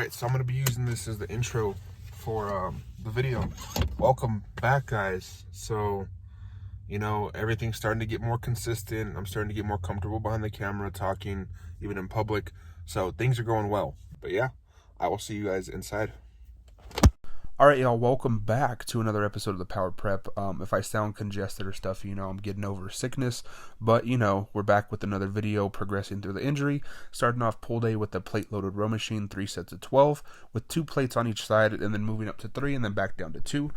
Alright, so I'm going to be using this as the intro for the video. Welcome back, guys. So, everything's starting to get more consistent. I'm starting to get more comfortable behind the camera, talking, even in public. So, things are going well. But yeah, I will see you guys inside. Alright, y'all, welcome back to another episode of the Power Prep. If I sound congested or stuff, I'm getting over sickness. But, we're back with another video, progressing through the injury. Starting off pull day with the plate-loaded row machine, 3 sets of 12, with 2 plates on each side, and then moving up to 3, and then back down to 2.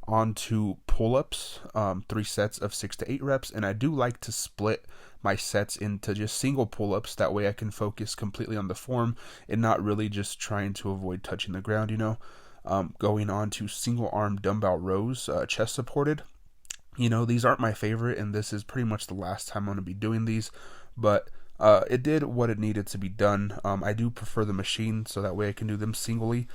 On to pull-ups, 3 sets of 6 to 8 reps, and I do like to split my sets into just single pull-ups. That way I can focus completely on the form and not really just trying to avoid touching the ground, Going on to single arm dumbbell rows, chest supported. These aren't my favorite, and this is pretty much the last time I'm going to be doing these, but it did what it needed to be done. I do prefer the machine, so that way I can do them singly.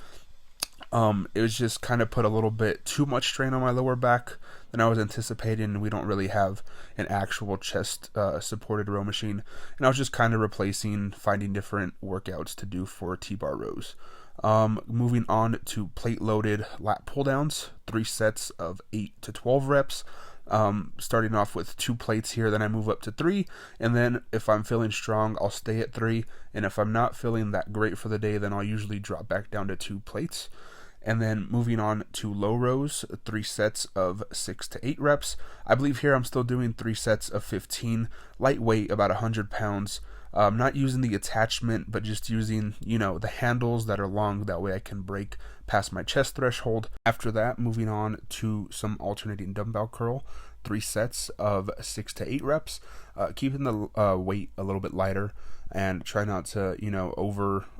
It was just kind of put a little bit too much strain on my lower back than I was anticipating. We don't really have an actual chest supported row machine, and I was just kind of finding different workouts to do for T-bar rows. Moving on to plate loaded lat pull downs, 3 sets of 8 to 12 reps. Starting off with 2 plates here, then I move up to 3, and then if I'm feeling strong, I'll stay at 3, and if I'm not feeling that great for the day, then I'll usually drop back down to 2 plates. And then moving on to low rows, 3 sets of 6 to 8 reps. I believe here I'm still doing 3 sets of 15, lightweight, about 100 pounds. Not using the attachment, but just using, the handles that are long. That way I can break past my chest threshold. After that, moving on to some alternating dumbbell curl, 3 sets of 6 to 8 reps, keeping the weight a little bit lighter and try not to,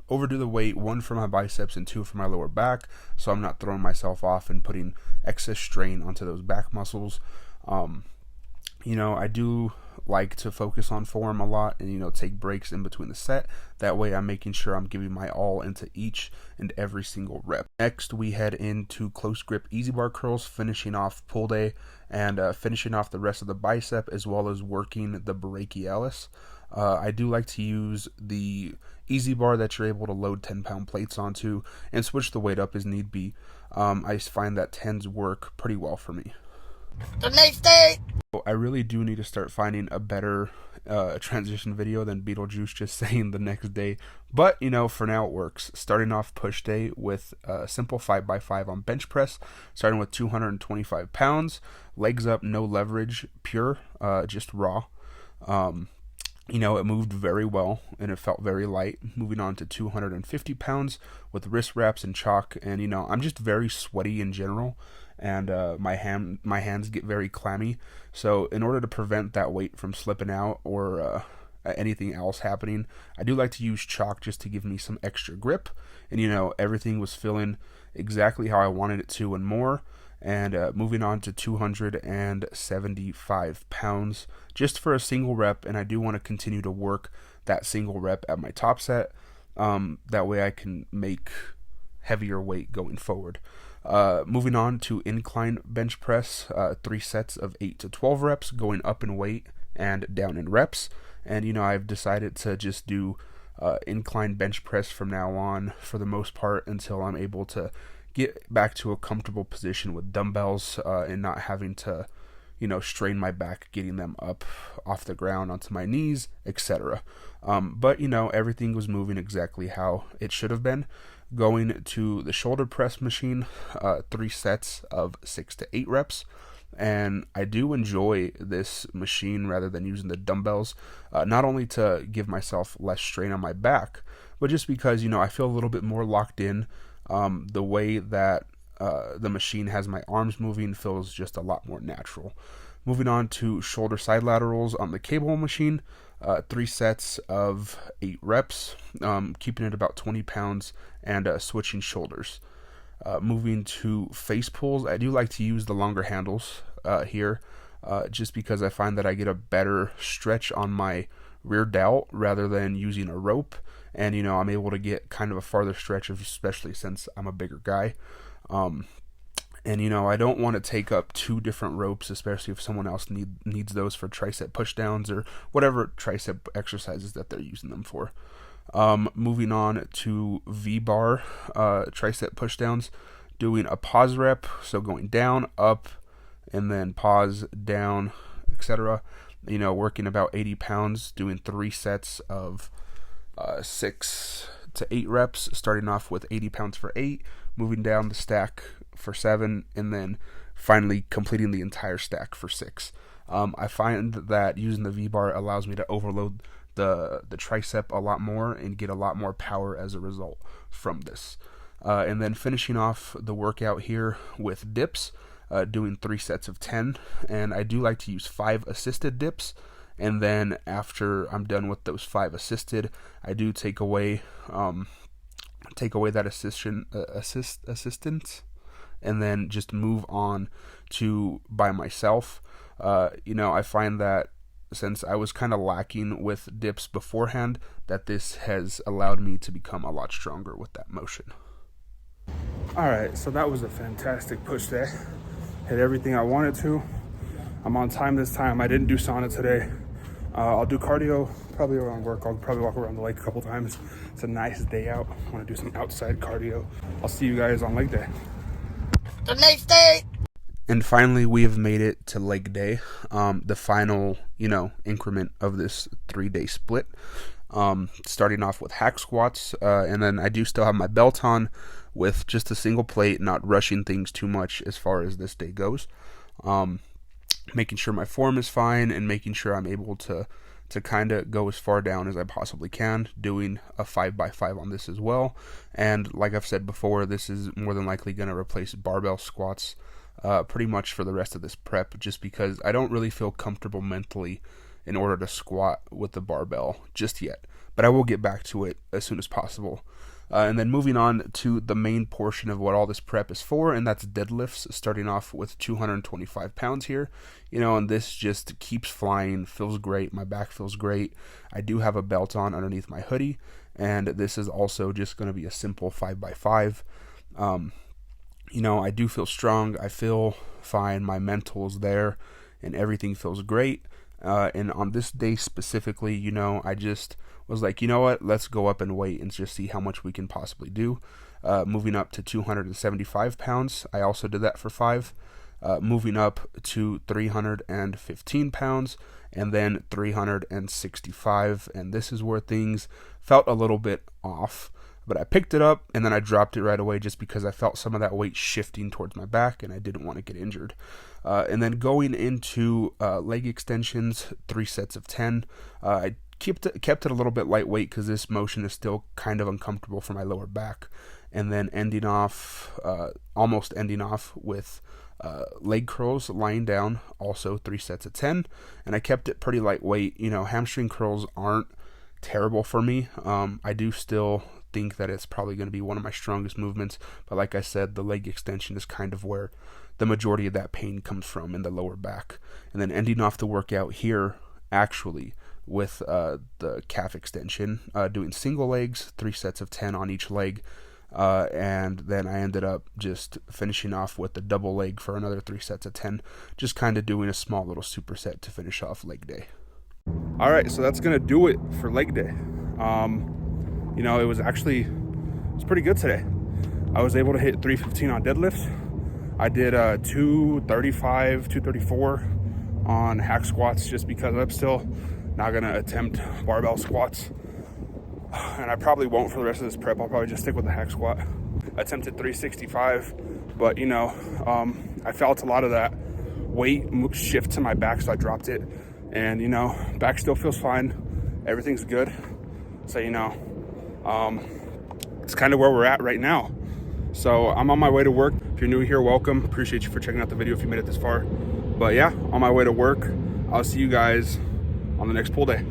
overdo the weight, 1 for my biceps and 2 for my lower back, so I'm not throwing myself off and putting excess strain onto those back muscles. I do like to focus on form a lot and, take breaks in between the set. That way I'm making sure I'm giving my all into each and every single rep. Next, we head into close grip easy bar curls, finishing off pull day and finishing off the rest of the bicep, as well as working the brachialis. I do like to use the easy bar that you're able to load 10-pound plates onto and switch the weight up as need be. I find that tends work pretty well for me. The next day, I really do need to start finding a better transition video than Beetlejuice just saying the next day. But, for now it works. Starting off push day with a simple 5x5 on bench press, starting with 225 pounds, legs up, no leverage, pure, just raw. It moved very well and it felt very light. Moving on to 250 pounds with wrist wraps and chalk. And, I'm just very sweaty in general, and my hands get very clammy. So in order to prevent that weight from slipping out or anything else happening, I do like to use chalk just to give me some extra grip. And, everything was feeling exactly how I wanted it to and more. And moving on to 275 pounds just for a single rep, and I do want to continue to work that single rep at my top set. That way I can make heavier weight going forward. Moving on to incline bench press, 3 sets of 8 to 12 reps, going up in weight and down in reps. And I've decided to just do incline bench press from now on for the most part until I'm able to get back to a comfortable position with dumbbells and not having to, strain my back getting them up off the ground onto my knees, etc. But, everything was moving exactly how it should have been. Going to the shoulder press machine, 3 sets of 6 to 8 reps. And I do enjoy this machine rather than using the dumbbells, not only to give myself less strain on my back, but just because, I feel a little bit more locked in. The way that the machine has my arms moving feels just a lot more natural. Moving on to shoulder side laterals on the cable machine, 3 sets of 8 reps, keeping it about 20 pounds and switching shoulders. Moving to face pulls, I do like to use the longer handles here just because I find that I get a better stretch on my rear delt rather than using a rope. And, I'm able to get kind of a farther stretch, especially since I'm a bigger guy. And, I don't want to take up 2 different ropes, especially if someone else needs those for tricep pushdowns or whatever tricep exercises that they're using them for. Moving on to V-bar tricep pushdowns, doing a pause rep, so going down, up, and then pause, down, etc. Working about 80 pounds, doing 3 sets of 6 to 8 reps, starting off with 80 pounds for 8, moving down the stack for 7, and then finally completing the entire stack for 6. I find that using the V-bar allows me to overload the tricep a lot more and get a lot more power as a result from this. And then finishing off the workout here with dips, doing 3 sets of 10, and I do like to use 5 assisted dips. And then after I'm done with those 5 assisted, I do take away that assistance, and then just move on to by myself. I find that since I was kind of lacking with dips beforehand, that this has allowed me to become a lot stronger with that motion. Alright, so that was a fantastic push day. Hit everything I wanted to. I'm on time this time. I didn't do sauna today. I'll do cardio probably around work. I'll probably walk around the lake a couple times. It's a nice day out. I want to do some outside cardio. I'll see you guys on leg day. The next day! And finally, we have made it to leg day, the final, increment of this 3-day split. Starting off with hack squats, and then I do still have my belt on with just a single plate, not rushing things too much as far as this day goes. Making sure my form is fine and making sure I'm able to kind of go as far down as I possibly can, doing a 5x5 on this as well. And like I've said before, this is more than likely going to replace barbell squats pretty much for the rest of this prep, just because I don't really feel comfortable mentally in order to squat with the barbell just yet. But I will get back to it as soon as possible. And then moving on to the main portion of what all this prep is for, and that's deadlifts, starting off with 225 pounds here. And this just keeps flying, feels great, my back feels great. I do have a belt on underneath my hoodie, and this is also just going to be a simple 5x5. I do feel strong, I feel fine, my mental's there, and everything feels great. And on this day specifically, I just was like, you know what, let's go up and weight and just see how much we can possibly do. Moving up to 275 pounds, I also did that for 5. Moving up to 315 pounds, and then 365, and this is where things felt a little bit off. But I picked it up, and then I dropped it right away just because I felt some of that weight shifting towards my back, and I didn't want to get injured. And then going into leg extensions, 3 sets of 10. I kept it a little bit lightweight because this motion is still kind of uncomfortable for my lower back. And then almost ending off with leg curls lying down, also 3 sets of 10. And I kept it pretty lightweight. Hamstring curls aren't terrible for me. I do still think that it's probably going to be one of my strongest movements, but like I said, the leg extension is kind of where the majority of that pain comes from, in the lower back. And then ending off the workout here actually with the calf extension, doing single legs, 3 sets of 10 on each leg, and then I ended up just finishing off with the double leg for another 3 sets of 10, just kind of doing a small little superset to finish off leg day. All right, so that's gonna do it for leg day. It was pretty good today. I was able to hit 315 on deadlifts. I did 235, 234 on hack squats, just because I'm still not gonna attempt barbell squats, and I probably won't for the rest of this prep. I'll probably just stick with the hack squat. I attempted 365, but I felt a lot of that weight shift to my back, so I dropped it. And back still feels fine, everything's good. So it's kind of where we're at right now. So I'm on my way to work. If you're new here, welcome. Appreciate you for checking out the video if you made it this far. But yeah, on my way to work. I'll see you guys on the next pull day.